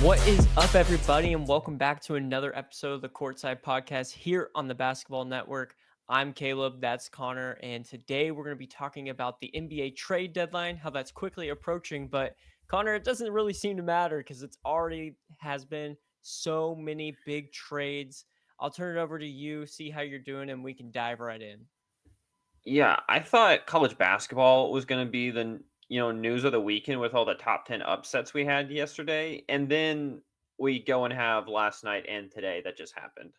What is up, everybody, and welcome back to another episode of the Courtside podcast here on the Basketball Network. I'm Caleb, that's Connor, and today we're going to be talking about the NBA trade deadline, how that's quickly approaching. But Connor, it doesn't really seem to matter because it's already has been so many big trades. I'll turn it over to you, see how you're doing, and we can dive right in. Yeah, I thought college basketball was going to be the news of the weekend with all the top 10 upsets we had yesterday, and then we go and have last night and today that just happened.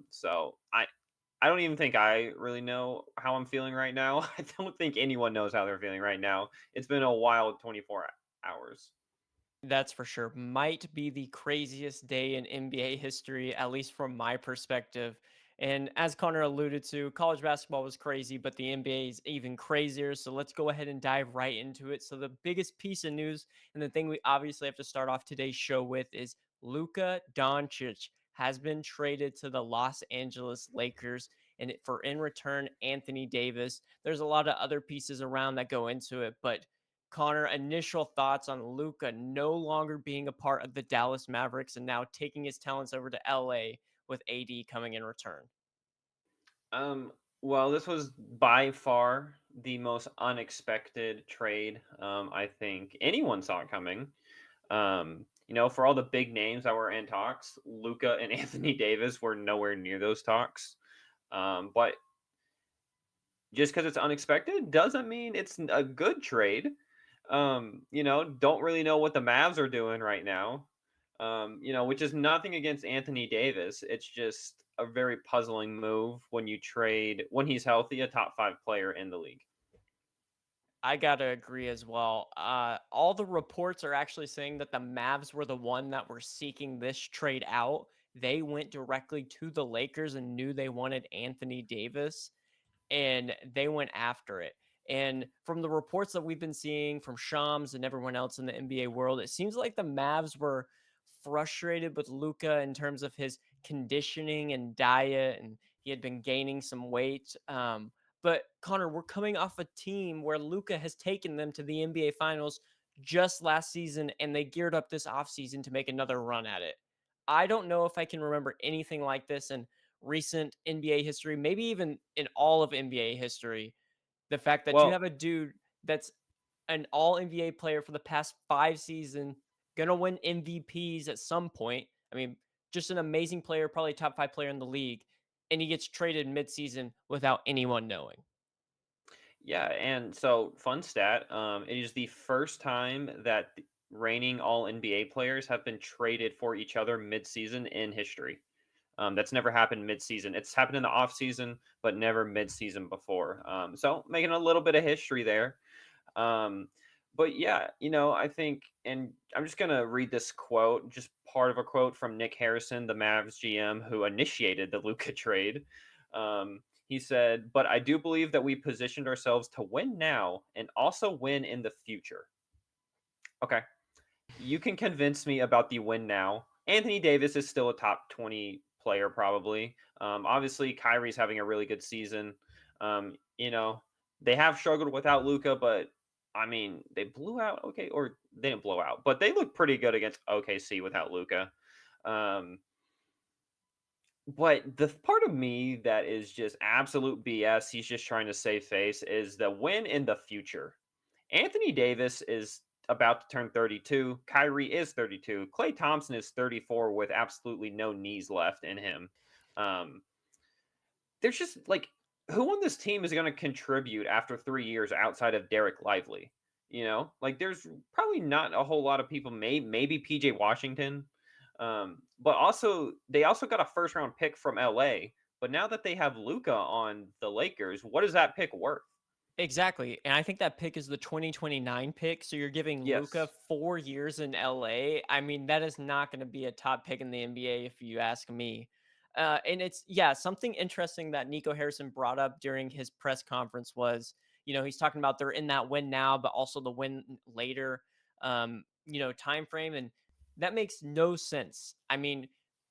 So I don't even think I really know how I'm feeling right now. I don't think anyone knows how they're feeling right now. It's been a wild 24 hours. That's for sure. Might be the craziest day in NBA history, at least from my perspective. And as Connor alluded to, college basketball was crazy, but the NBA is even crazier. So let's go ahead and dive right into it. So, the biggest piece of news, and the thing we obviously have to start off today's show with, is Luka Doncic has been traded to the Los Angeles Lakers. And for in return, Anthony Davis. There's a lot of other pieces around that go into it, but Connor, initial thoughts on Luka no longer being a part of the Dallas Mavericks and now taking his talents over to LA with AD coming in return. Well, this was by far the most unexpected trade. I think anyone saw it coming. For all the big names that were in talks, Luca and Anthony Davis were nowhere near those talks. But just because it's unexpected doesn't mean it's a good trade. Don't really know what the Mavs are doing right now. Which is nothing against Anthony Davis. It's just a very puzzling move when you trade when he's healthy, a top 5 player in the league. I gotta agree as well. All the reports are actually saying that the Mavs were the one that were seeking this trade out. They went directly to the Lakers and knew they wanted Anthony Davis, and they went after it. And from the reports that we've been seeing from Shams and everyone else in the NBA world, it seems like the Mavs were frustrated with Luka in terms of his conditioning and diet, and he had been gaining some weight. But Connor, we're coming off a team where Luka has taken them to the NBA Finals just last season, and they geared up this offseason to make another run at it. I don't know if I can remember anything like this in recent NBA history, maybe even in all of NBA history. The fact that you Well, have a dude that's an all NBA player for the past 5 seasons, gonna win MVPs at some point. I mean, just an amazing player, probably top 5 player in the league, and he gets traded midseason without anyone knowing. yeah, and so fun stat. It is the first time that the reigning All NBA players have been traded for each other mid-season in history. That's never happened mid-season. It's happened in the off-season, but never mid-season before. So making a little bit of history there. Um, but yeah, I think, and I'm just gonna read this quote, just part of a quote from Nick Harrison, the Mavs GM, who initiated the Luka trade. He said, "But I do believe that we positioned ourselves to win now and also win in the future." Okay, you can convince me about the win now. Anthony Davis is still a top 20 player, probably. Obviously, Kyrie's having a really good season. They have struggled without Luca, but I mean, they blew out or they didn't blow out, but they look pretty good against OKC without Luca. Um, but the part of me that is just absolute BS, he's just trying to save face, is the win in the future. Anthony Davis is about to turn 32. Kyrie is 32. Klay Thompson is 34 with absolutely no knees left in him. Um, there's just like who on this team is going to contribute after 3 years outside of Derek Lively? Like there's probably not a whole lot of people. Maybe PJ Washington, but also they also got a first round pick from LA. But now that they have Luca on the Lakers, what is that pick worth? Exactly. And I think that pick is the 2029 pick. So you're giving Luca Yes. 4 years in LA. I mean, that is not going to be a top pick in the NBA, if you ask me. And it's, yeah, something interesting that Nico Harrison brought up during his press conference was, he's talking about they're in that win now, but also the win later, time frame. And that makes no sense. I mean,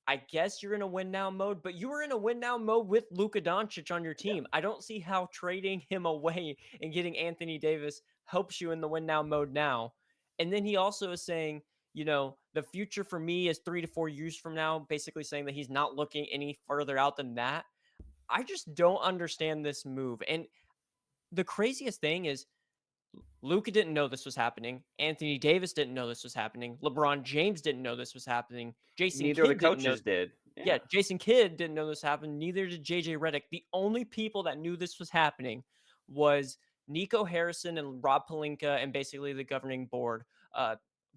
I guess you're in a win now mode, but you were in a win now mode with Luka Doncic on your team. I don't see how trading him away and getting Anthony Davis helps you in the win now mode now. And then he also is saying, the future for me is 3 to 4 years from now, basically saying that he's not looking any further out than that. I just don't understand this move. And the craziest thing is Luka didn't know this was happening. Anthony Davis didn't know this was happening. LeBron James didn't know this was happening. Jason Neither of the Kidd didn't know. coaches did. Yeah, Yeah. Jason Kidd didn't know this happened. Neither did JJ Redick. The only people that knew this was happening was Nico Harrison and Rob Palinka and basically the governing board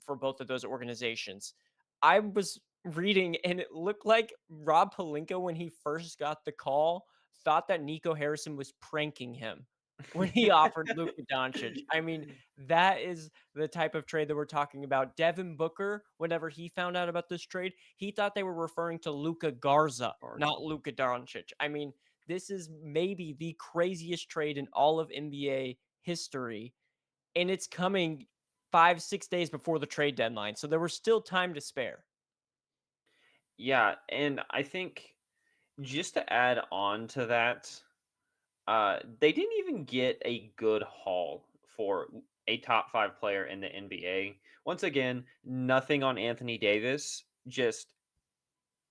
for both of those organizations. I was reading and it looked like Rob Palinka, when he first got the call, thought that Nico Harrison was pranking him when he offered Luka Doncic. I mean, that is the type of trade that we're talking about. Devin Booker, whenever he found out about this trade, he thought they were referring to Luka Garza, not Garza. Luka Doncic. I mean, this is maybe the craziest trade in all of NBA history, and it's coming 5, 6 days before the trade deadline. So there was still time to spare. Yeah, and I think just to add on to that, they didn't even get a good haul for a top 5 player in the NBA. Once again, nothing on Anthony Davis, just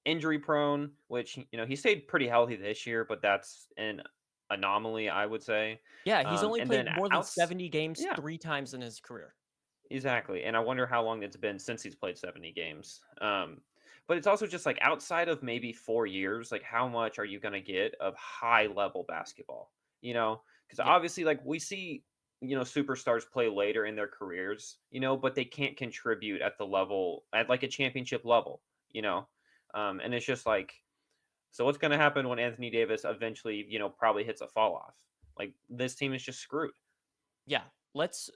injury prone, which, he stayed pretty healthy this year, but that's an anomaly, I would say. Yeah, he's only And then played more than outs 70 games yeah, 3 times in his career. exactly, and I wonder how long it's been since he's played 70 games. But it's also just, like, outside of maybe 4 years, like, how much are you gonna get of high-level basketball, you know? Because Yeah. obviously, like, we see, superstars play later in their careers, but they can't contribute at the level at, like, a championship level, you know? And it's just like, so what's gonna happen when Anthony Davis eventually, probably hits a fall off? Like, this team is just screwed. Yeah. Let's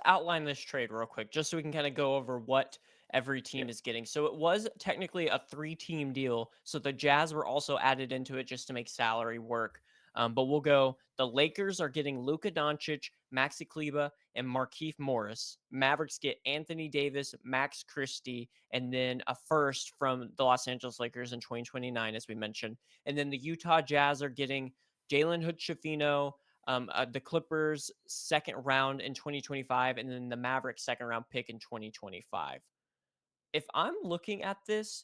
outline this trade real quick just so we can kind of go over what every Yeah. team is getting. So it was technically a 3 team deal. So the Jazz were also added into it just to make salary work. But we'll go. The Lakers are getting Luka Doncic, Maxi Kleba, and Markeith Morris. Mavericks get Anthony Davis, Max Christie, and then a first from the Los Angeles Lakers in 2029, as we mentioned. And then the Utah Jazz are getting Jalen Hood Shafino, the Clippers second round in 2025, and then the Mavericks second round pick in 2025. If I'm looking at this,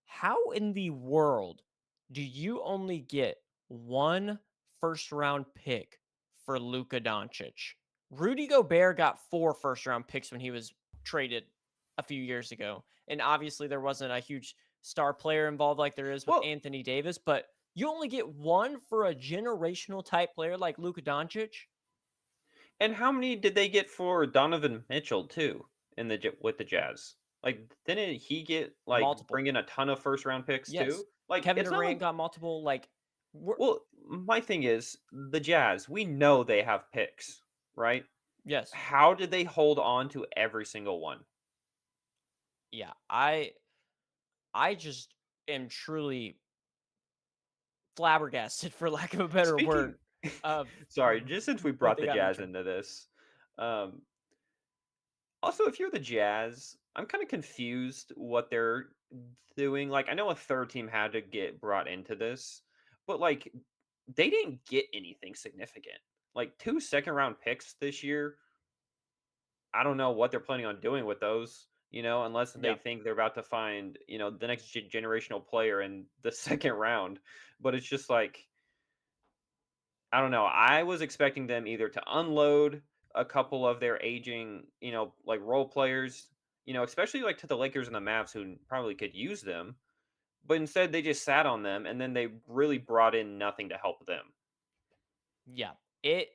how in the world do you only get one first round pick for Luka Doncic? Rudy Gobert got 4 first round picks when he was traded a few years ago. And obviously, there wasn't a huge star player involved like there is with Well, Anthony Davis, but you only get one for a generational type player like Luka Doncic? and how many did they get for Donovan Mitchell too with the Jazz? Like, didn't he get like Multiple. bring in a ton of first round picks Yes. too? Like, Kevin it's not Durant like, got multiple, like, we're, well, my thing is the Jazz. We know they have picks, right? yes. How did they hold on to every single one? Yeah. I just am truly flabbergasted, for lack of a better Speaking, word, of sorry, just since we what brought they the got in Jazz return. into this, um, also, if you're the Jazz, I'm kind of confused what they're doing. Like, I know a third team had to get brought into this, but like, they didn't get anything significant. Like, 2 second round picks this year. I don't know what they're planning on doing with those. Unless they Yeah. think they're about to find, the next generational player in the second round. But it's just like, I don't know. I was expecting them either to unload a couple of their aging, like role players, especially like to the Lakers and the Mavs who probably could use them. But instead, they just sat on them and then they really brought in nothing to help them. Yeah. It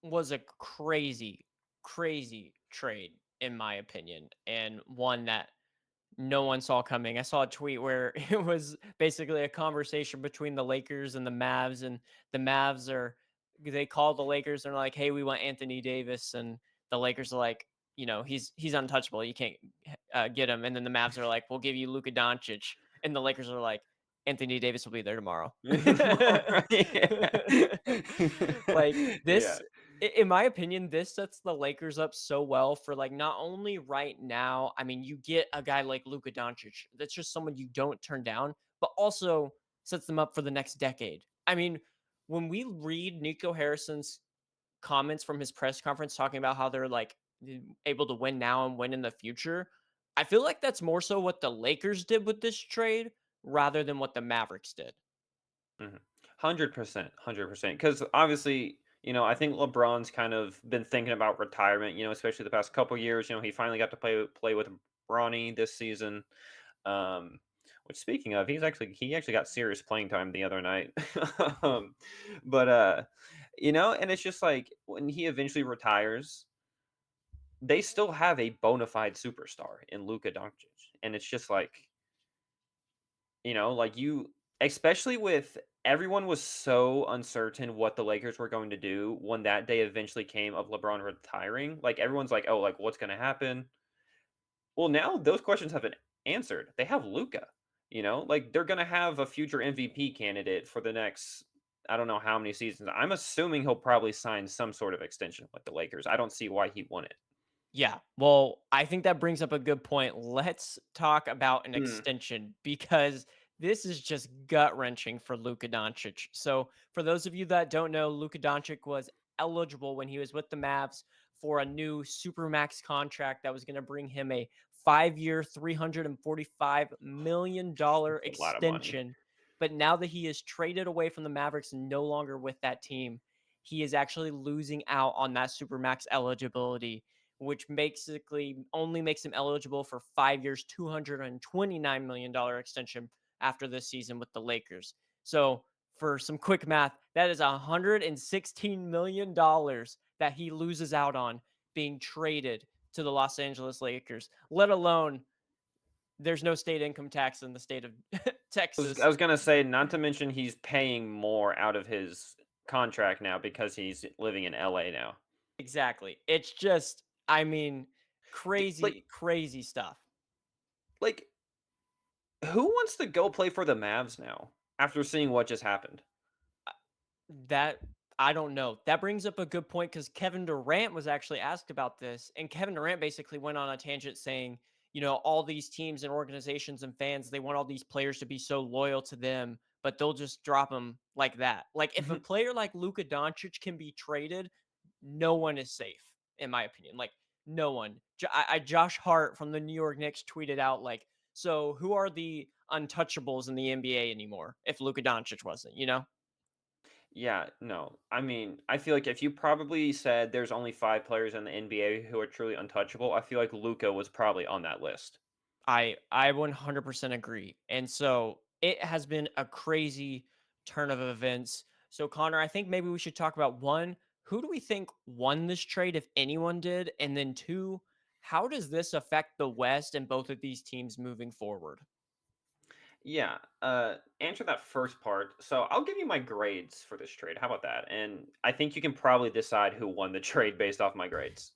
was a crazy, crazy trade, in my opinion, and one that no one saw coming. I saw a tweet where it was basically a conversation between the Lakers and the Mavs, and the Mavs they called the Lakers and are like, "Hey, we want Anthony Davis," and the Lakers are like, he's untouchable. You can't get him. And then the Mavs are like, "We'll give you Luka Doncic," and the Lakers are like, "Anthony Davis will be there tomorrow." Yeah. Like Yeah. this, in my opinion, this sets the Lakers up so well for like not only right now. I mean, you get a guy like Luka Doncic. That's just someone you don't turn down, but also sets them up for the next decade. I mean, when we read Nico Harrison's comments from his press conference talking about how they're like able to win now and win in the future, I feel like that's more so what the Lakers did with this trade rather than what the Mavericks did. Mhm. 100%, 100%. Because obviously, I think LeBron's kind of been thinking about retirement. Especially the past couple years. He finally got to play with Bronny this season. Um, which speaking of, he actually got serious playing time the other night. um, but and it's just like when he eventually retires, they still have a bona fide superstar in Luka Doncic, and it's just like like especially with everyone was so uncertain what the Lakers were going to do when that day eventually came of LeBron retiring. Like everyone's like, "Oh, like what's going to happen?" Well, now those questions have been answered. They have Luca. Like they're going to have a future MVP candidate for the next I don't know how many seasons. I'm assuming he'll probably sign some sort of extension with the Lakers. I don't see why he wouldn't. Yeah. Well, I think that brings up a good point. Let's talk about an Mm, extension because this is just gut wrenching for Luka Doncic. So, for those of you that don't know, Luka Doncic was eligible when he was with the Mavs for a new supermax contract that was going to bring him a 5 year, $345 million it's a lot of money. extension. But now that he is traded away from the Mavericks and no longer with that team, he is actually losing out on that supermax eligibility, which basically only makes him eligible for 5 years, $229 million extension after this season with the Lakers. So, for some quick math, that is $116 million that he loses out on being traded to the Los Angeles Lakers, let alone there's no state income tax in the state of I Texas. was gonna say, not to mention he's paying more out of his contract now because he's living in LA now. Exactly. It's just, I mean, Like crazy, crazy stuff. like who wants to go play for the Mavs now after seeing what just happened? That I don't know. That brings up a good point because Kevin Durant was actually asked about this, and Kevin Durant basically went on a tangent saying, all these teams and organizations and fans, they want all these players to be so loyal to them, but they'll just drop them like that. Like if a player like Luka Doncic can be traded, no one is safe, in my opinion. Like no one. Josh Hart from the New York Knicks tweeted out like, so who are the untouchables in the NBA anymore if Luka Doncic wasn't? Yeah, no. I mean, I feel like if you probably said there's only 5 players in the NBA who are truly untouchable, I feel like Luca was probably on that list. I 100% agree. And so it has been a crazy turn of events. So Connor, I think maybe we should talk about one, who do we think won this trade if anyone did? And then two, how does this affect the West and both of these teams moving forward? Yeah, answer that first part. So I'll give you my grades for this trade. How about that? And I think you can probably decide who won the trade based off my grades.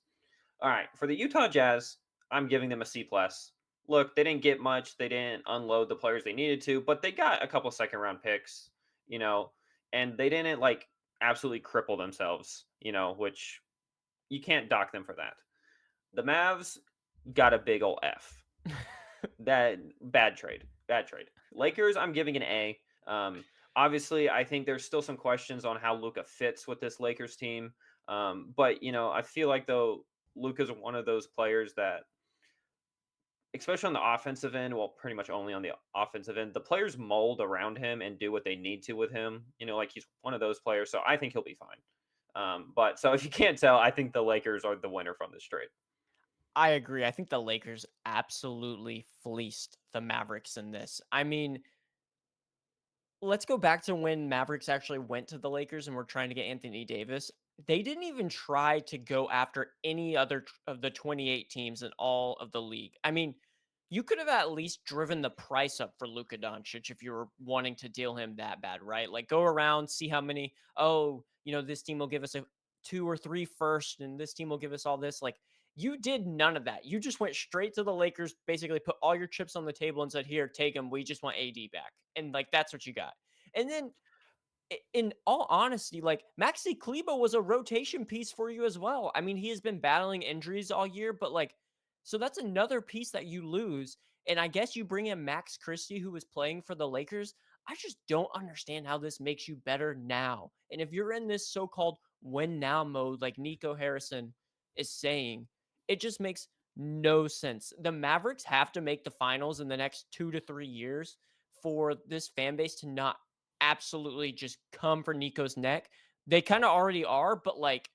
All right, for the Utah Jazz, I'm giving them a C plus. Look, they didn't get much. They didn't unload the players they needed to, but they got a couple second round picks, you know, and they didn't like absolutely cripple themselves, which you can't dock them for that. The Mavs got a big ol' F. That bad trade. Bad trade. Lakers, I'm giving an A. Obviously, I think there's still some questions on how Luca fits with this Lakers team. But I feel like though Luca's one of those players that, especially on the offensive end, well, pretty much only on the offensive end, the players mold around him and do what they need to with him. Like he's one of those players, so I think he'll be fine. But so if you can't tell, I think the Lakers are the winner from this trade. I agree. I think the Lakers absolutely fleeced the Mavericks in this. I mean, let's go back to when Mavericks actually went to the Lakers and were trying to get Anthony Davis. They didn't even try to go after any other of the 28 teams in all of the league. I mean, you could have at least driven the price up for Luka Doncic if you were wanting to deal him that bad, right? Like go around, see how many, oh, this team will give us a two or three first, and this team will give us all this. Like you did none of that. You just went straight to the Lakers, basically put all your chips on the table and said, here, take them. We just want AD back. And like that's what you got. And then in all honesty, like Maxi Kleba was a rotation piece for you as well. I mean, he has been battling injuries all year, but like, so that's another piece that you lose. And I guess you bring in Max Christie, who was playing for the Lakers. I just don't understand how this makes you better now. And if you're in this so called win now mode, like Nico Harrison is saying, it just makes no sense. The Mavericks have to make the finals in the next 2 to 3 years for this fan base to not absolutely just come for Nico's neck. They kinda already are, but, like,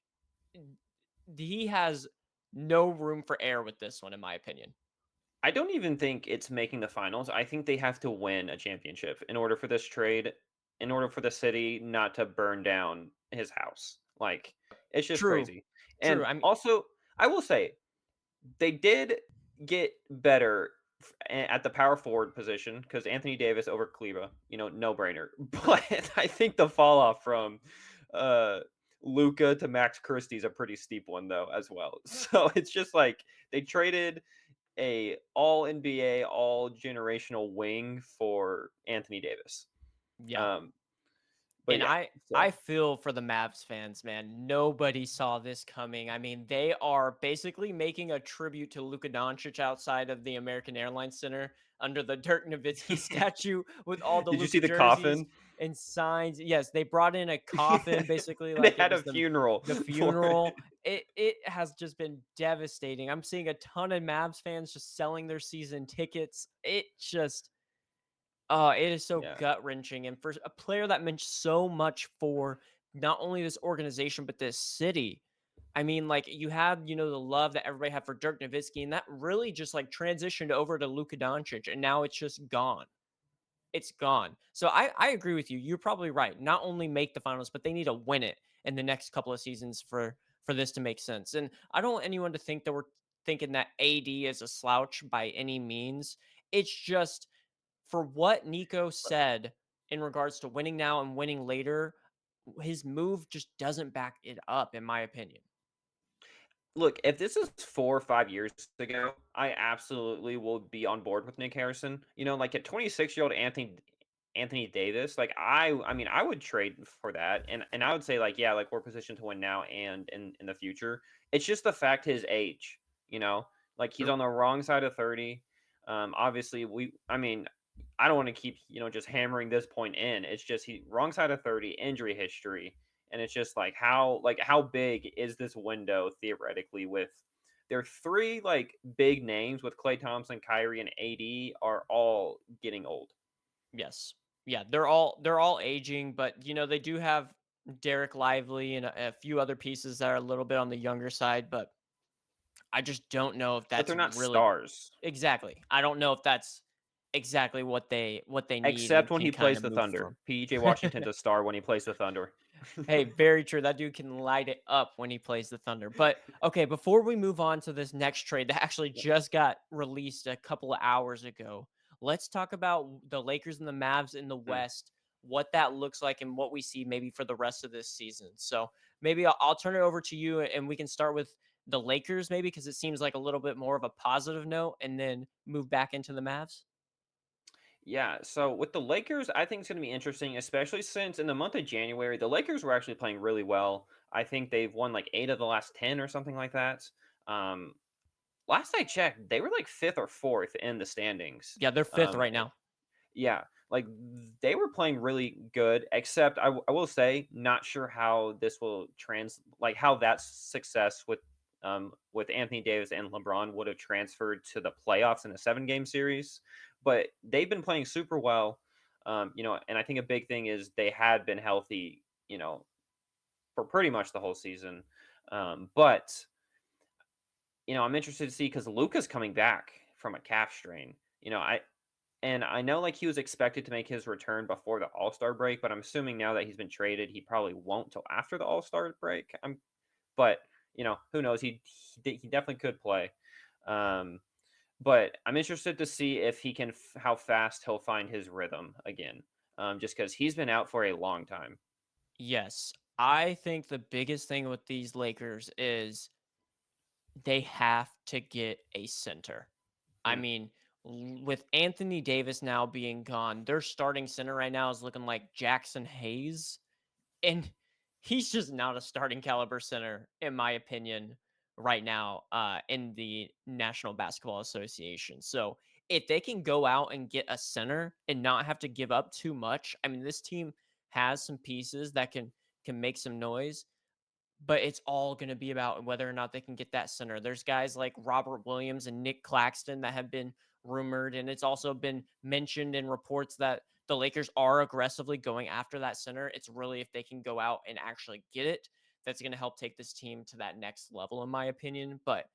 he has no room for error with this one, in my opinion. I don't even think it's making the finals. I think they have to win a championship in order for this trade, in order for the city not to burn down his house. Like, it's just True, crazy. true. And also, I will say they did get better at the power forward position because Anthony Davis over Kleba, no brainer. But I think the fall off from uh, Luca to Max Christie is a pretty steep one though, as well. So it's just like they traded a all NBA, all generational wing for Anthony Davis. Yeah. Um, but And yeah, I so feel for the Mavs fans, man. Nobody saw this coming. I mean, they are basically making a tribute to Luka Doncic outside of the American Airlines Center under the Dirk Nowitzki statue with all the did you see Luka the jerseys coffin? and signs. Yes, they brought in a coffin, basically And they like it had was a funeral the for it. funeral. It has just been devastating. I'm seeing a ton of Mavs fans just selling their season tickets. It just Oh, it is so Yeah. gut wrenching. And for a player that meant so much for not only this organization, but this city. I mean, like you had, the love that everybody had for Dirk Nowitzki, and that really just like transitioned over to Luka Doncic, and now it's just gone. It's gone. So I agree with you. You're probably right. Not only make the finals, but they need to win it in the next couple of seasons for this to make sense. And I don't want anyone to think that we're thinking that AD is a slouch by any means. It's just for what Nico said in regards to winning now and winning later, his move just doesn't back it up, in my opinion. Look, if this is 4 or 5 years ago, I absolutely will be on board with Nick Harrison. Like at 26-year-old Anthony Davis, like I mean, I would trade for that. And I would say like, yeah, like we're positioned to win now and in the future. It's just the fact his age, like he's True. on the wrong side of 30. Obviously I mean, I don't want to keep, just hammering this point in. It's just he wrong side of 30, injury history, and it's just like how big is this window theoretically with their three like big names with Clay Thompson, Kyrie, and AD are all getting old. Yes. Yeah, they're all aging, but they do have Derek Lively and a few other pieces that are a little bit on the younger side, but I just don't know if But that's they're not really stars. exactly. I don't know if that's exactly what they need Except and when can he kind plays of the move Thunder. from. PJ Washington's a star when he plays the Thunder. Hey, very true. That dude can light it up when he plays the Thunder. But okay, before we move on to this next trade that actually Yeah. just got released a couple of hours ago, let's talk about the Lakers and the Mavs in the Hmm. West, what that looks like, and what we see maybe for the rest of this season. So maybe I'll turn it over to you and we can start with the Lakers, maybe because it seems like a little bit more of a positive note, and then move back into the Mavs. Yeah, so with the Lakers, I think it's going to be interesting, especially since in the month of January, the Lakers were actually playing really well. I think they've won like 8 of the last 10 or something like that. Um, Last I checked, they were like 5th or 4th in the standings. Yeah, they're fifth Um, right eh, now. yeah, like they were playing really good, except I will say, not sure how this will like how that success with Anthony Davis and LeBron would have transferred to the playoffs in a 7-game series. But they've been playing super well. And I think a big thing is they had been healthy, for pretty much the whole season. But I'm interested to see because Luca's coming back from a calf strain. I know like he was expected to make his return before the All-Star break, but I'm assuming now that he's been traded, he probably won't till after the All-Star break. But who knows? He definitely could play. Um, but I'm interested to see if he can how fast he'll find his rhythm again. Just because he's been out for a long time. Yes. I think the biggest thing with these Lakers is they have to get a center. I Hmm. mean, with Anthony Davis now being gone, their starting center right now is looking like Jackson Hayes. And he's just not a starting caliber center, in my opinion, right now, in the National Basketball Association. So if they can go out and get a center and not have to give up too much, I mean, this team has some pieces that can make some noise. but it's all going to be about whether or not they can get that center. There's guys like Robert Williams and Nick Claxton that have been rumored, and it's also been mentioned in reports that the Lakers are aggressively going after that center. It's really if they can go out and actually get it, that's going to help take this team to that next level, in my opinion. But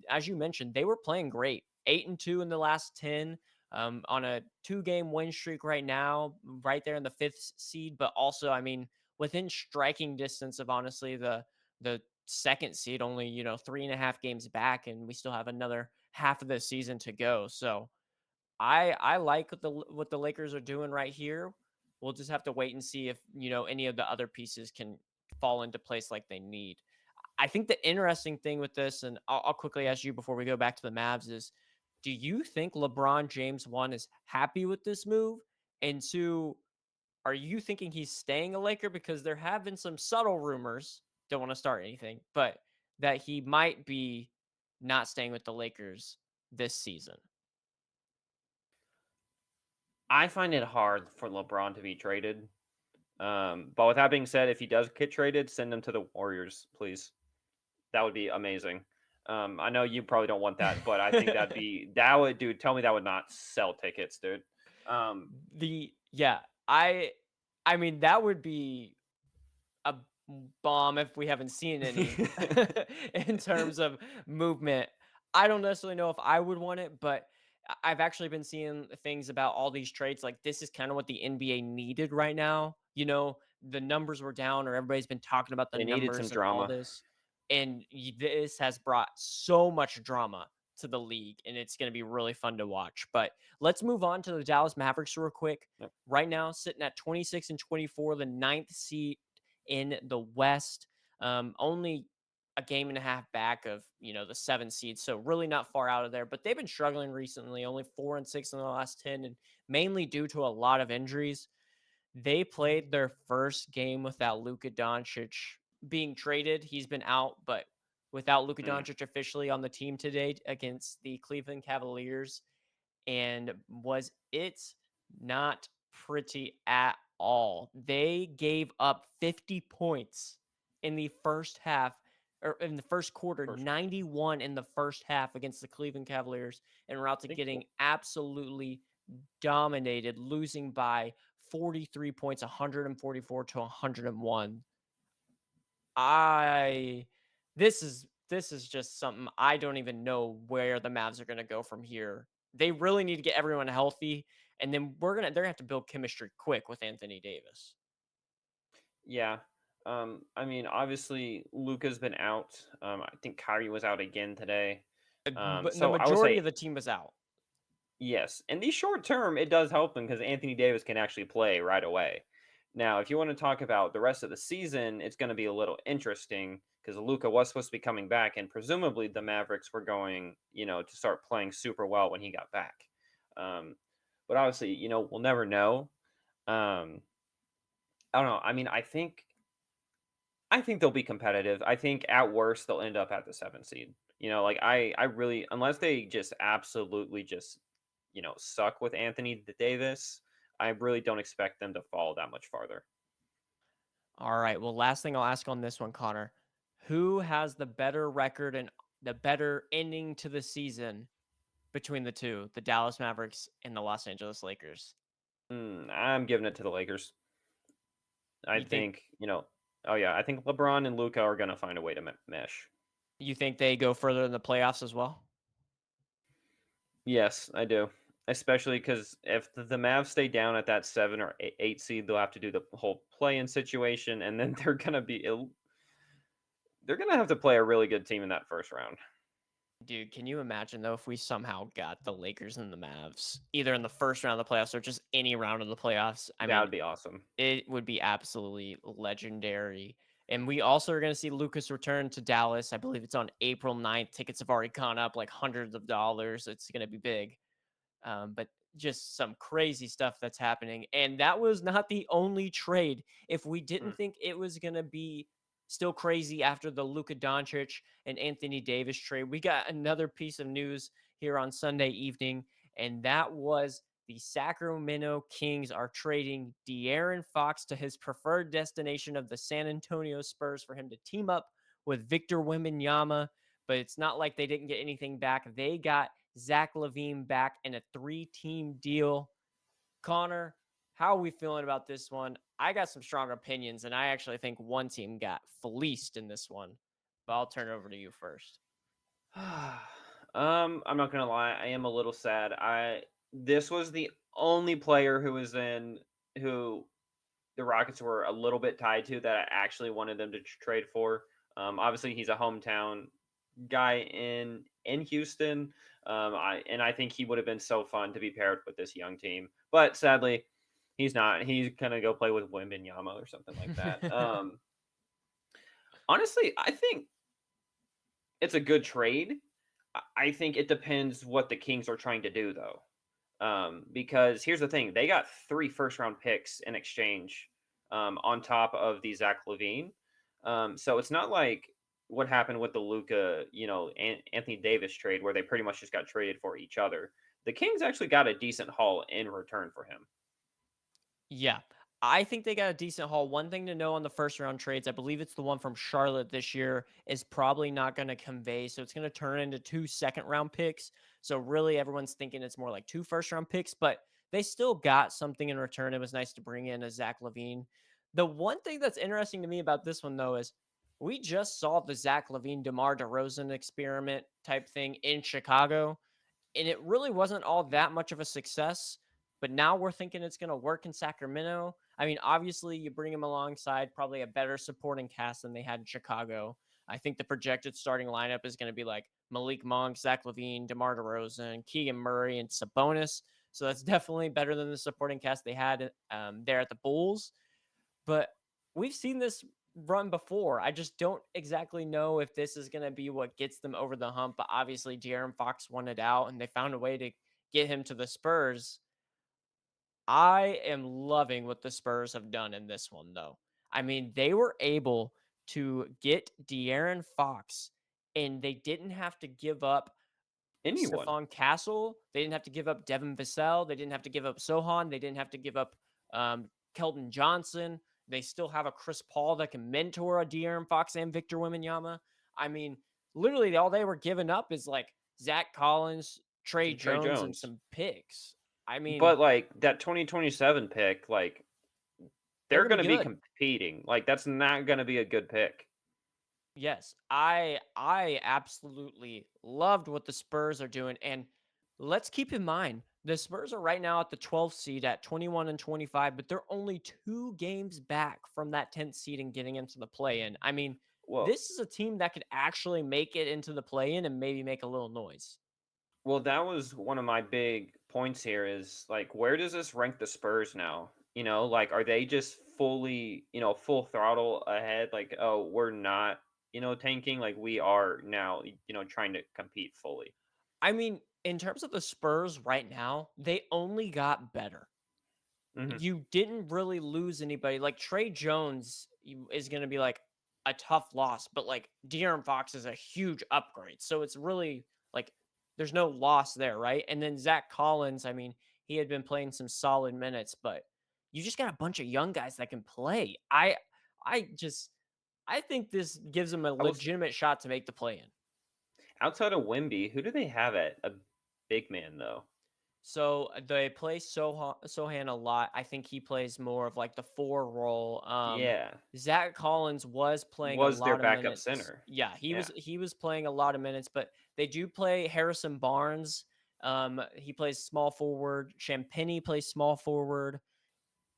as you mentioned, they were playing great. 8-2 in the last 10, on a 2-game win streak right now, right there in the fifth seed. But also, I mean, within striking distance of honestly the second seed, only 3.5 games back, and we still have another half of the season to go. So I like what the Lakers are doing right here. We'll just have to wait and see if any of the other pieces can fall into place like they need. I think the interesting thing with this, and I'll quickly ask you before we go back to the Mavs, is do you think LeBron James, one, is happy with this move? And two, are you thinking he's staying a Laker? Because there have been some subtle rumors, don't want to start anything, but that he might be not staying with the Lakers this season. I find it hard for LeBron to be traded. But with that being said, if he does get traded, send him to the Warriors, please. That would be amazing. I know you probably don't want that, but I think that would, dude. Tell me that would not sell tickets, dude. Um, The yeah, I mean that would be a bomb if we haven't seen any in terms of movement. I don't necessarily know if I would want it, but I've actually been seeing things about all these trades. Like this is kind of what the NBA needed right now. The numbers were down, or everybody's been talking about the they needed some numbers and all drama. this. And this has brought so much drama to the league, and it's going to be really fun to watch. But let's move on to the Dallas Mavericks real quick. Yep. Right now, sitting at 26-24, the ninth seed in the West. Only a game and a half back of the 7 seed, so really not far out of there. But they've been struggling recently, only 4-6 in the last 10, and mainly due to a lot of injuries. They played their first game without Luka Doncic being traded. He's been out, but without Luka Mm, Doncic officially on the team today against the Cleveland Cavaliers, and was it not pretty at all? They gave up 50 points in the first half, or in the first quarter, first, 91 in the first half against the Cleveland Cavaliers, and were out to I think getting absolutely dominated, losing by 43 points, 144 to 101. I this is just something I don't even know where the Mavs are going to go from here. They really need to get everyone healthy, and then they're gonna have to build chemistry quick with Anthony Davis. yeah. I mean, obviously Luca's been out. I think Kyrie was out again today. But the So I would majority say of the team was out. yes. In the short term, it does help them because Anthony Davis can actually play right away. Now, if you want to talk about the rest of the season, it's going to be a little interesting because Luca was supposed to be coming back, and presumably the Mavericks were going, to start playing super well when he got back. Um, but obviously, we'll never know. Um, I don't know. I mean, I think they'll be competitive. I think at worst they'll end up at the 7 seed. Like I really, unless they just absolutely just suck with Anthony Davis, I really don't expect them to fall that much farther. All right. Well, last thing I'll ask on this one, Connor. Who has the better record and the better ending to the season between the two, the Dallas Mavericks and the Los Angeles Lakers? I'm giving it to the Lakers. I You think think, oh yeah, I think LeBron and Luca are going to find a way to mesh. you think they go further in the playoffs as well? Yes, I do. Especially because if the Mavs stay down at that 7 or 8 seed, they'll have to do the whole play-in situation, and then they're gonna have to play a really good team in that first round. Dude, can you imagine though if we somehow got the Lakers and the Mavs either in the first round of the playoffs or just any round of the playoffs? I That mean, would be awesome. it would be absolutely legendary. And we also are going to see Lucas return to Dallas. I believe it's on April 9th. Tickets have already gone up like hundreds of dollars. It's going to be big. But just some crazy stuff that's happening. And that was not the only trade. If we didn't Mm. think it was going to be still crazy after the Luka Doncic and Anthony Davis trade, we got another piece of news here on Sunday evening. And that was the Sacramento Kings are trading De'Aaron Fox to his preferred destination of the San Antonio Spurs for him to team up with Victor Wembanyama. But it's not like they didn't get anything back. They got Zach Lavine back in a 3-team deal. Connor, how are we feeling about this one? I got some strong opinions, and I actually think one team got fleeced in this one. But I'll turn it over to you first. I'm not gonna lie, I am a little sad. This was the only player who the Rockets were a little bit tied to that I actually wanted them to trade for. Obviously, he's a hometown guy in Houston. I think he would have been so fun to be paired with this young team. But sadly, he's not. He's gonna go play with Wembanyama or something like that. Honestly, I think it's a good trade. I think it depends what the Kings are trying to do, though. Because here's the thing: they got 3 first-round picks in exchange, on top of the Zach Lavine. So it's not like what happened with the Luka, Anthony Davis trade, where they pretty much just got traded for each other. The Kings actually got a decent haul in return for him. Yeah. I think they got a decent haul. One thing to know on the first round trades, I believe it's the one from Charlotte this year, is probably not going to convey. So it's going to turn into 2 second-round picks. So really, everyone's thinking it's more like 2 first-round picks, but they still got something in return. It was nice to bring in a Zach Lavine. The one thing that's interesting to me about this one, though, is we just saw the Zach Lavine DeMar DeRozan experiment type thing in Chicago, and it really wasn't all that much of a success. But now we're thinking it's going to work in Sacramento. I mean, obviously, you bring him alongside probably a better supporting cast than they had in Chicago. I think the projected starting lineup is going to be like Malik Monk, Zach Lavine, DeMar DeRozan, Keegan Murray, and Sabonis. So that's definitely better than the supporting cast they had there at the Bulls. But we've seen this run before. I just don't exactly know if this is going to be what gets them over the hump. But obviously, De'Aaron Fox won it out, and they found a way to get him to the Spurs. I am loving what the Spurs have done in this one, though. I mean, they were able to get De'Aaron Fox, and they didn't have to give up Anyone? Stephon Castle. They didn't have to give up Devin Vassell. They didn't have to give up Sohan. They didn't have to give up Keldon Johnson. They still have a Chris Paul that can mentor a De'Aaron Fox and Victor Wembanyama. I mean, literally all they were giving up is like Zach Collins, Trey Trey Jones, and Jones. some picks. I mean, But like that 2027 pick, like they're they're gonna be going to be good. competing. Like that's not going to be a good pick. Yes, I absolutely loved what the Spurs are doing, and let's keep in mind the Spurs are right now at the 12th seed at 21 and 25, but they're only 2 games back from that 10th seed and getting into the play-in. I mean, Well, this is a team that could actually make it into the play-in and maybe make a little noise. Well, that was one of my big points here is like, where does this rank the Spurs now? Like, are they just fully, full throttle ahead? Like, oh, we're not, tanking. Like, we are now, trying to compete fully. I mean, in terms of the Spurs right now, they only got better. Hmm. You didn't really lose anybody. Like Trey Jones is going to be like a tough loss, but like De'Aaron Fox is a huge upgrade. So it's really like there's no loss there, right? And then Zach Collins, I mean, he had been playing some solid minutes, but you just got a bunch of young guys that can play. I just I think this gives them a I was legitimate shot to make the play in. outside of Wimby. Who do they have at a big man though? So they play Sohan a lot. I think he plays more of like the 4 role. Yeah, Zach Collins was playing a was their lot of backup minutes. center. Yeah, he Yeah, was he was playing a lot of minutes, but they do play Harrison Barnes. He plays small forward. Champagny plays small forward.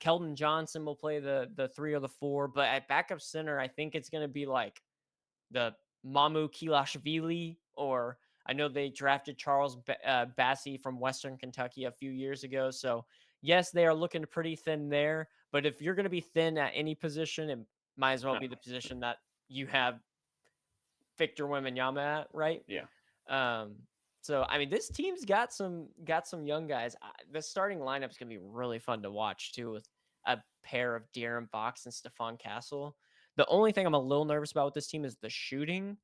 Keldon Johnson will play the 3 or the 4. But at backup center, I think it's gonna be like the Mamu Kilashvili, or I know they drafted Charles Bassey from Western Kentucky a few years ago. So, yes, they are looking pretty thin there. But if you're going to be thin at any position, it might as well uh, be the position that you have Victor Wembanyama at, right? yeah. Um, so I mean, this team's got some young guys. The starting lineup's gonna be really fun to watch too, with a pair of De'Aaron Fox and Stephon Castle. The only thing I'm a little nervous about with this team is the shooting,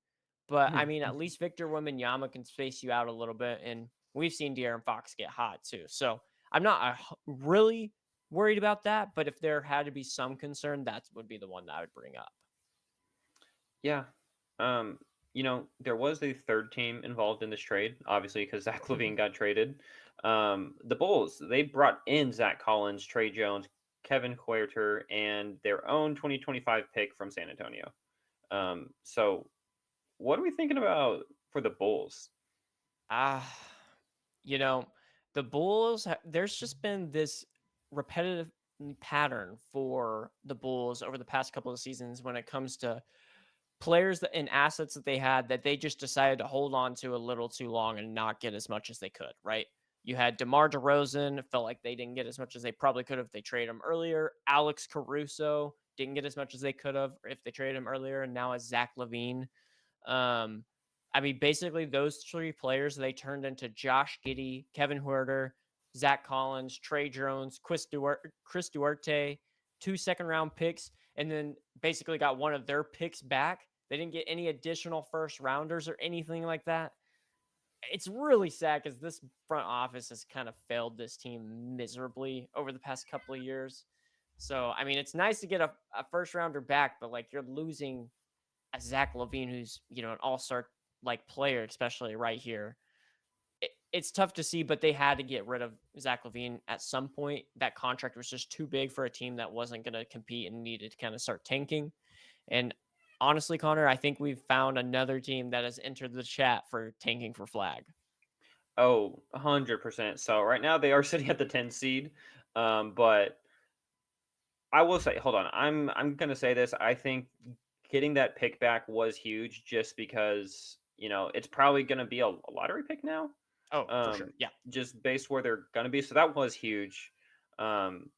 but I mean, at least Victor Wembanyama can space you out a little bit, and we've seen De'Aaron Fox get hot too. So I'm not really worried about that, but if there had to be some concern, that would be the one that I would bring up. Yeah. Um, there was a third team involved in this trade, obviously, because Zach Lavine got traded. The Bulls, they brought in Zach Collins, Trey Jones, Kevin Huerter, and their own 2025 pick from San Antonio. So what are we thinking about for the Bulls? Ah, you know, the Bulls, there's just been this repetitive pattern for the Bulls over the past couple of seasons when it comes to players and assets that they had that they just decided to hold on to a little too long and not get as much as they could, right? You had DeMar DeRozan, felt like they didn't get as much as they probably could have if they traded him earlier. Alex Caruso didn't get as much as they could have if they traded him earlier. And now it's Zach Lavine. Um, I mean, basically those three players they turned into Josh Giddey, Kevin Huerter, Zach Collins, Trey Jones, Chris Duarte, 2 second-round picks, and then basically got one of their picks back. They didn't get any additional first rounders or anything like that. It's really sad because this front office has kind of failed this team miserably over the past couple of years. So, I mean, it's nice to get a first rounder back, but like you're losing a Zach Lavine, who's an all-star like player, especially right here. It's tough to see, but they had to get rid of Zach Lavine at some point. That contract was just too big for a team that wasn't going to compete and needed to kind of start tanking. And honestly, Connor, I think we've found another team that has entered the chat for tanking for flag. Oh, 100%. So right now they are sitting at the 10 seed. But I will say, hold on. I'm gonna say this. I think getting that pick back was huge just because, it's probably gonna be a lottery pick now. Oh, for sure. Yeah. Just based where they're gonna be. So that was huge. Um,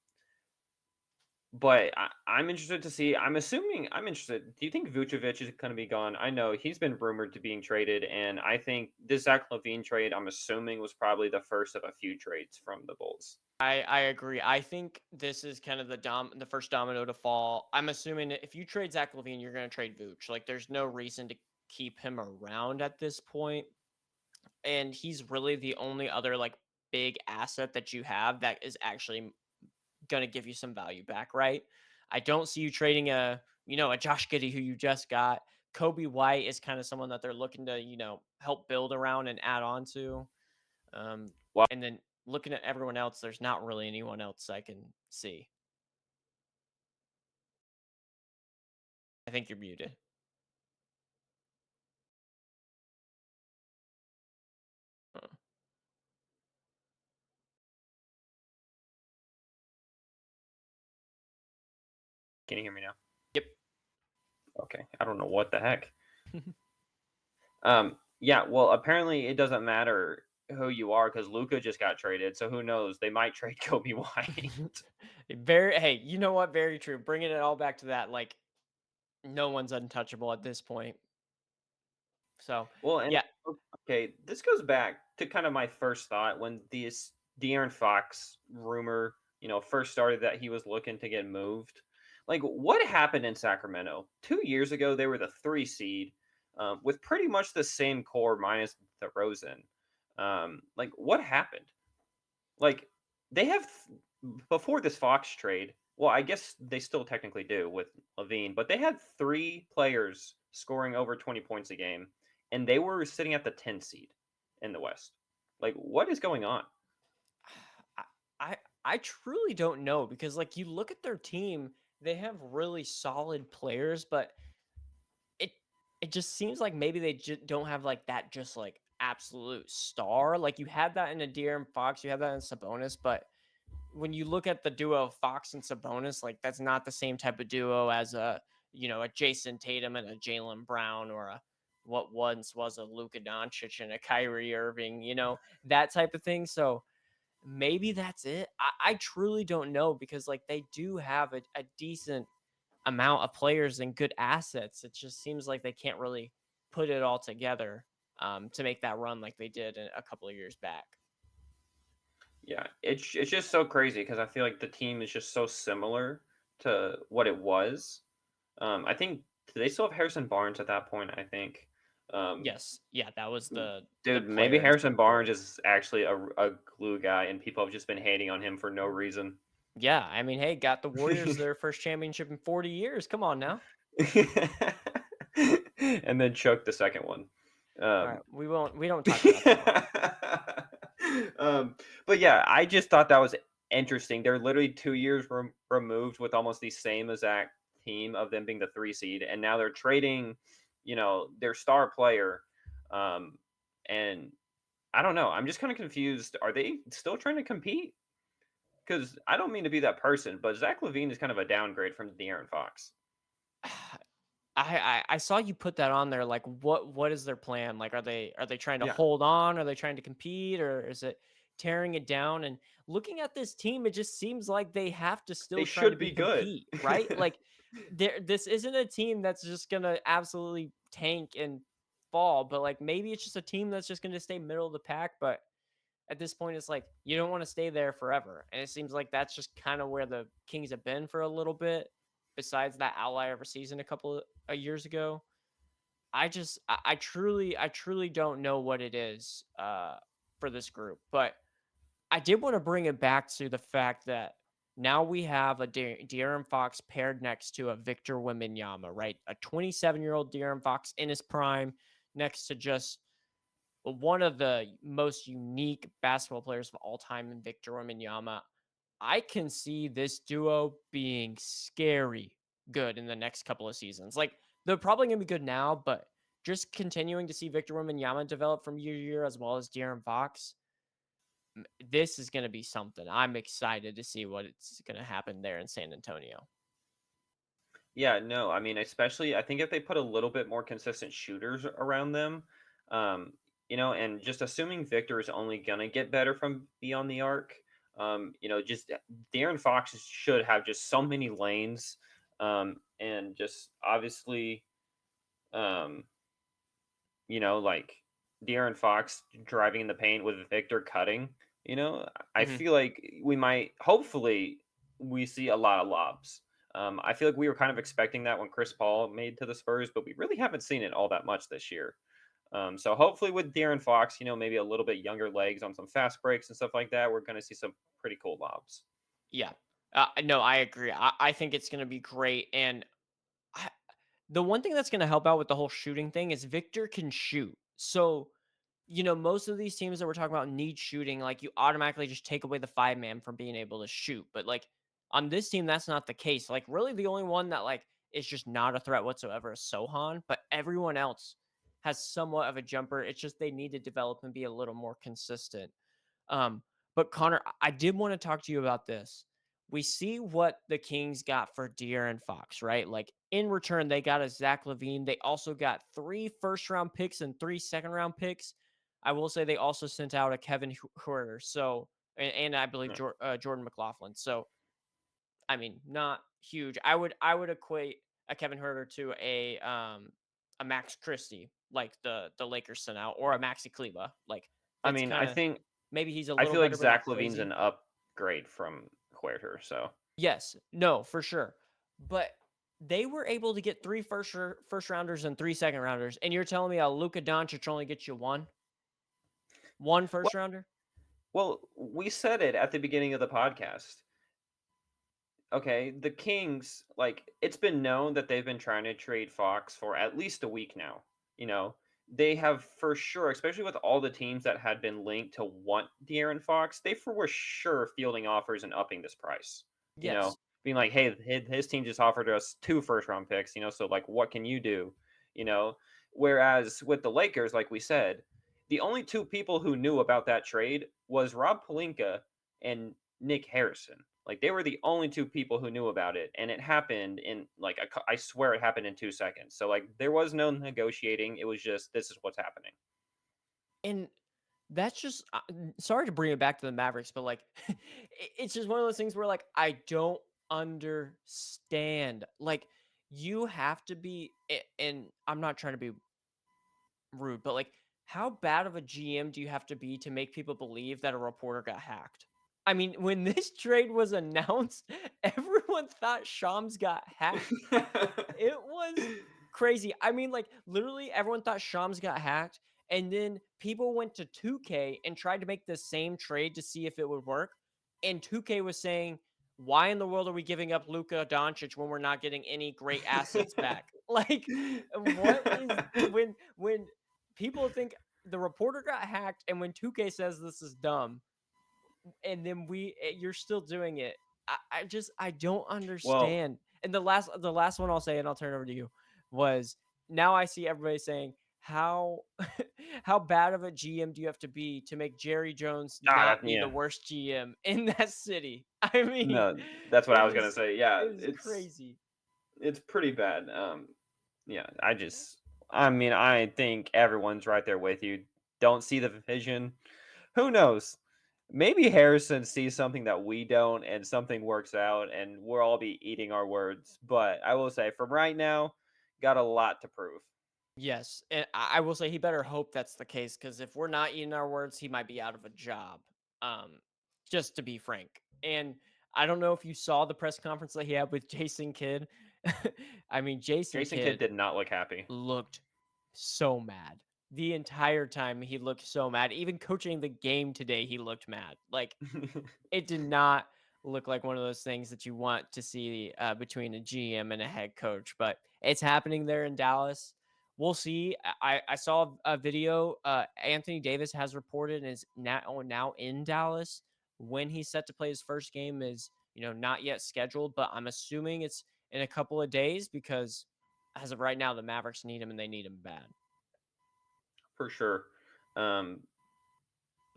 but I'm interested to see. I'm interested. Do you think Vucevic is going to be gone? I know he's been rumored to being traded, and I think this Zach Lavine trade, I'm assuming, was probably the first of a few trades from the Bulls. I agree. I think this is kind of the first domino to fall. I'm assuming that if you trade Zach Lavine, you're going to trade Vooch. Like, there's no reason to keep him around at this point. And he's really the only other like big asset that you have that is actually going to give you some value back, right? I don't see you trading a Josh Giddey who you just got. Kobe White is kind of someone that they're looking to, help build around and add on to. Um, Well, and then looking at everyone else, there's not really anyone else I can see. I think you're muted. Uh, can you hear me now? Yep. Okay, I don't know what the heck. Yeah, well, apparently it doesn't matter who you are because Luka just got traded. So who knows? They might trade Kobe White. Very. Hey, you know what? Very true. Bringing it all back to that, like no one's untouchable at this point. So Well, and yeah, okay, this goes back to kind of my first thought when this De'Aaron Fox rumor, first started that he was looking to get moved. Like, what happened in Sacramento? 2 years ago, they were the 3 seed with pretty much the same core minus the Rosen. Like, what happened? Like, they have before this Fox trade. Well, I guess they still technically do with Levine, but they had 3 players scoring over 20 points a game, and they were sitting at the 10 seed in the West. Like, what is going on? I I I truly don't know because like you look at their team, they have really solid players, but it it just seems like maybe they just don't have like that just like absolute star. Like you had that in a De'Aaron Fox, you have that in Sabonis, but when you look at the duo of Fox and Sabonis, like that's not the same type of duo as a Jason Tatum and a Jalen Brown or a what once was a Luka Doncic and a Kyrie Irving, that type of thing. So maybe that's it. I truly don't know because like they do have a decent amount of players and good assets. It just seems like they can't really put it all together to make that run like they did a couple of years back. Yeah, it's just so crazy because I feel like the team is just so similar to what it was. I think they still have Harrison Barnes at that point. I think. Um, Yes. Yeah, that was the Dude, maybe player in Harrison Singapore. Barnes is actually a glue guy, and people have just been hating on him for no reason. Yeah, I mean, hey, got the Warriors their first championship in 40 years. Come on now. And then choke the second one. All right, Um, we don't talk about that one. um, but yeah, I just thought that was interesting. They're literally 2 years removed with almost the same exact team of them being the 3 seed, and now they're trading, their star player. Um, and I don't know. I'm just kind of confused. Are they still trying to compete? Because I don't mean to be that person, but Zach Lavine is kind of a downgrade from De'Aaron Fox. I saw you put that on there. Like, what is their plan? Like, are they trying to Yeah, hold on? Are they trying to compete, or is it tearing it down? And looking at this team, it just seems like they have to they still try to should be be good. compete, right? Like, this isn't a team that's just gonna absolutely tank and fall, but like maybe it's just a team that's just gonna stay middle of the pack. But at this point, it's like you don't want to stay there forever, and it seems like that's just kind of where the Kings have been for a little bit. Besides that outlier of a season a couple of years ago, I truly don't know what it is for this group. But I did want to bring it back to the fact that now we have a De'Aaron Fox paired next to a Victor Wembanyama, right? A 27-year-old De'Aaron Fox in his prime, next to just one of the most unique basketball players of all time in Victor Wembanyama. I can see this duo being scary good in the next couple of seasons. Like they're probably going to be good now, but just continuing to see Victor Wembanyama develop from year to year as well as De'Aaron Fox, this is going to be something. I'm excited to see what it's going to happen there in San Antonio. Yeah, no, I mean, especially I think if they put a little bit more consistent shooters around them, um, and just assuming Victor is only gonna get better from beyond the arc, just Darren Fox should have just so many lanes, and just obviously, um, like De'Aaron Fox driving in the paint with Victor cutting. I Hmm. feel like we might, hopefully, we see a lot of lobs. I feel like we were kind of expecting that when Chris Paul made to the Spurs, but we really haven't seen it all that much this year. So hopefully with De'Aaron Fox, maybe a little bit younger legs on some fast breaks and stuff like that, we're going to see some pretty cool lobs. Yeah. No, I agree. I think it's going to be great. And I, the one thing that's going to help out with the whole shooting thing is Victor can shoot. So, most of these teams that we're talking about need shooting. Like, you automatically just take away the five man from being able to shoot. But, like, on this team, that's not the case. Like, really, the only one that, like, is just not a threat whatsoever is Sohan. But everyone else has somewhat of a jumper. It's just they need to develop and be a little more consistent. Um, but Connor, I did want to talk to you about this. We see what the Kings got for De'Aaron Fox, right? Like in return, they got a Zach Lavine. They also got 3 first-round picks and 3 second-round picks. I will say they also sent out a Kevin Huerter, so and I believe Yeah. Jordan McLaughlin. So I mean, not huge. I would equate a Kevin Huerter to a Max Christie, like the Lakers sent out, or a Maxi Kleba. Like I that's mean, kind of maybe he's a I little feel like better, but not Zach Levine's crazy. an upgrade from Huerter, so. Yes, no, for sure. But they were able to get 3 first rounders and 3 second rounders, and you're telling me a Luka Doncic only gets you one first rounder? Well, we said it at the beginning of the podcast. Okay, the Kings, like, it's been known that they've been trying to trade Fox for at least a week now. You know, they have for sure, especially with all the teams that had been linked to want De'Aaron Fox, they for were sure fielding offers and upping this price. Yes. Being like, hey, his team just offered us 2 first round picks, so like, what can you do? You know, whereas with the Lakers, like we said, the only two people who knew about that trade was Rob Pelinka and Nick Harrison. Like they were the only two people who knew about it, and it happened in like I swear it happened in 2 seconds. So like there was no negotiating. It was just this is what's happening. And that's just sorry to bring it back to the Mavericks, but like it's just one of those things where like I don't understand. Like you have to be and I'm not trying to be rude, but like how bad of a GM do you have to be to make people believe that a reporter got hacked? I mean, when this trade was announced, everyone thought Shams got hacked. It was crazy. I mean, like, literally everyone thought Shams got hacked, and then people went to 2K and tried to make the same trade to see if it would work, and 2K was saying, "Why in the world are we giving up Luka Doncic when we're not getting any great assets back?" Like, what is when people think the reporter got hacked, and when 2K says this is dumb, and then you're still doing it. I don't Well, understand. And the last one I'll say, and I'll turn it over to you, was now I see everybody saying how how bad of a GM do you have to be to make Jerry Jones not be the yeah. worst GM in that city? I mean, No, that's what I it was gonna is say. Yeah, it is crazy. it's pretty bad. Yeah, I mean, I think everyone's right there with you. Don't see the vision. Who knows? Maybe Harrison sees something that we don't, and something works out, and we'll all be eating our words. But I will say, from right now, got a lot to prove. Yes, and I will say he better hope that's the case because if we're not eating our words, he might be out of a job. Um, just to be frank. And I don't know if you saw the press conference that he had with Jason Kidd. I mean, Jason Jason Kidd Kidd did not look happy. looked so mad. The entire time he looked so mad. Even coaching the game today, he looked mad. Like it did not look like one of those things that you want to see between a GM and a head coach, but it's happening there in Dallas. We'll see. I saw a video. Anthony Davis has reported and is now in Dallas. When he's set to play his first game is not yet scheduled, but I'm assuming it's in a couple of days because as of right now, the Mavericks need him and they need him bad. For sure. Um,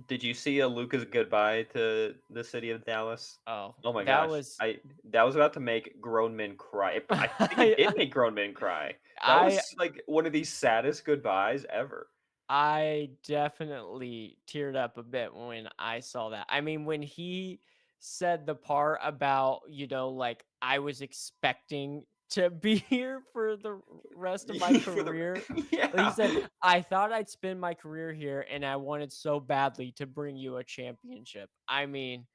did you see a Luca's goodbye to the city of Dallas? Oh, Oh my that gosh, was I that was about to make grown men cry. I think it I did make grown men cry. That I was like one of the saddest goodbyes ever. I definitely teared up a bit when I saw that. I mean, when he said the part about, like, I was expecting to be here for the rest of my For the career. He yeah. said, I thought I'd spend my career here and I wanted so badly to bring you a championship. I mean,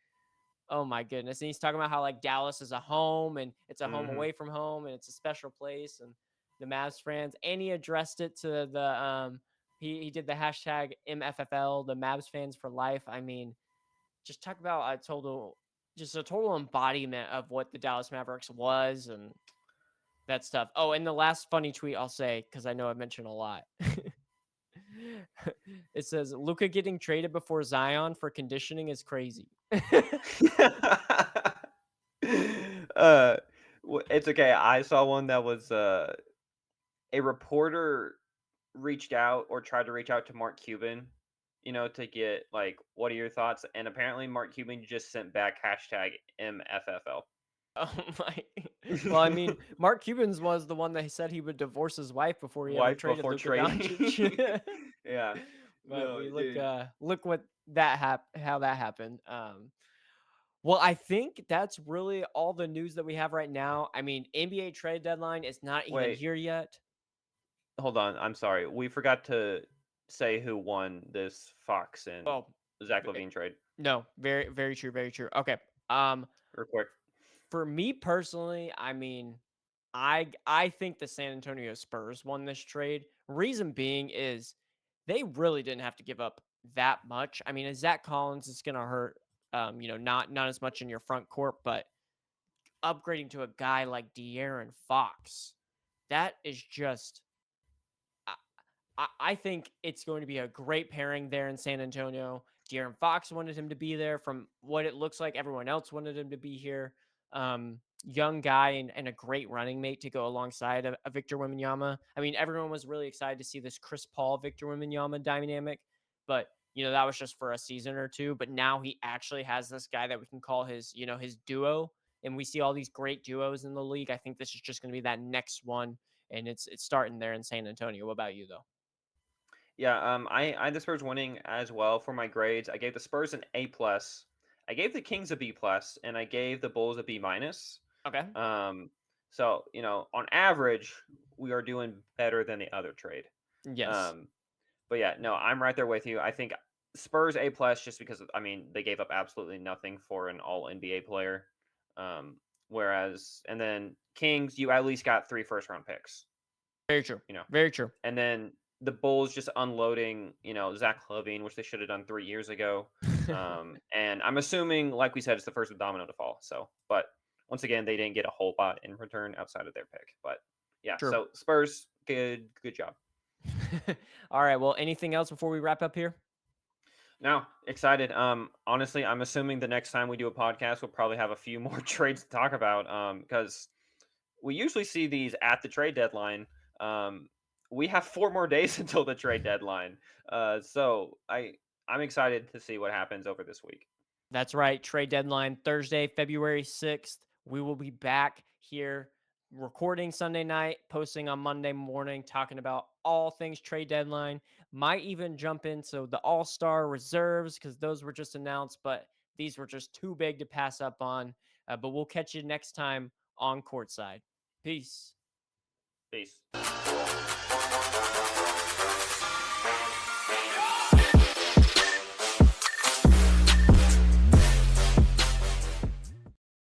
oh my goodness. And he's talking about how like Dallas is a home and it's a home Mhm. away from home and it's a special place and the Mavs fans. And he addressed it to he did the hashtag MFFL, the Mavs fans for life. I mean, just talk about a total embodiment of what the Dallas Mavericks was and that stuff. Oh, and the last funny tweet I'll say, because I know I've mentioned a lot. It says Luca getting traded before Zion for conditioning is crazy. uh, it's okay. I saw one that was a reporter reached out or tried to reach out to Mark Cuban, to get like, what are your thoughts? And apparently, Mark Cuban just sent back hashtag MFFL. Oh my. Well, I mean, Mark Cuban's was the one that said he would divorce his wife before he ever Wife traded before Luka trading. Doncic. Yeah. But No, we dude. look what that how that happened. Well, I think that's really all the news that we have right now. I mean, NBA trade deadline is not even Wait, here yet. hold on. I'm sorry. We forgot to say who won this Fox and Oh, Zach v- Lavine trade. no, very very true, very true. Okay. Um Real quick. for me personally, I mean, I think the San Antonio Spurs won this trade. Reason being is they really didn't have to give up that much. I mean, Zach Collins is going to hurt. Not as much in your front court, but upgrading to a guy like De'Aaron Fox, that is just I think it's going to be a great pairing there in San Antonio. De'Aaron Fox wanted him to be there. From what it looks like, everyone else wanted him to be here. Young guy and a great running mate to go alongside a Victor Wembanyama. I mean, everyone was really excited to see this Chris Paul Victor Wembanyama dynamic, but that was just for a season or two. But now he actually has this guy that we can call his duo, and we see all these great duos in the league. I think this is just going to be that next one, and it's starting there in San Antonio. What about you though? Yeah, I had the Spurs winning as well for my grades. I gave the Spurs an A plus. I gave the Kings a B plus, and I gave the Bulls a B minus. Okay. Um, so on average, we are doing better than the other trade. Yes. Um, but yeah, no, I'm right there with you. I think Spurs A plus just because I mean they gave up absolutely nothing for an All NBA player. Whereas and then Kings, you at least got 3 first round picks. Very true. you know. Very true. And then the Bulls just unloading, Zach Lavine, which they should have done 3 years ago. And I'm assuming, like we said, it's the first domino to fall. So, but once again, they didn't get a whole lot in return outside of their pick. But yeah, True. so Spurs, good job. All right. Well, anything else before we wrap up here? No, excited. Honestly, I'm assuming the next time we do a podcast, we'll probably have a few more trades to talk about. Because we usually see these at the trade deadline. Um, we have 4 more days until the trade deadline. So I'm excited to see what happens over this week. That's right. Trade deadline Thursday, February 6th. We will be back here recording Sunday night, posting on Monday morning, talking about all things trade deadline. Might even jump into the All Star reserves because those were just announced, but these were just too big to pass up on. But we'll catch you next time on Courtside. Peace. Peace.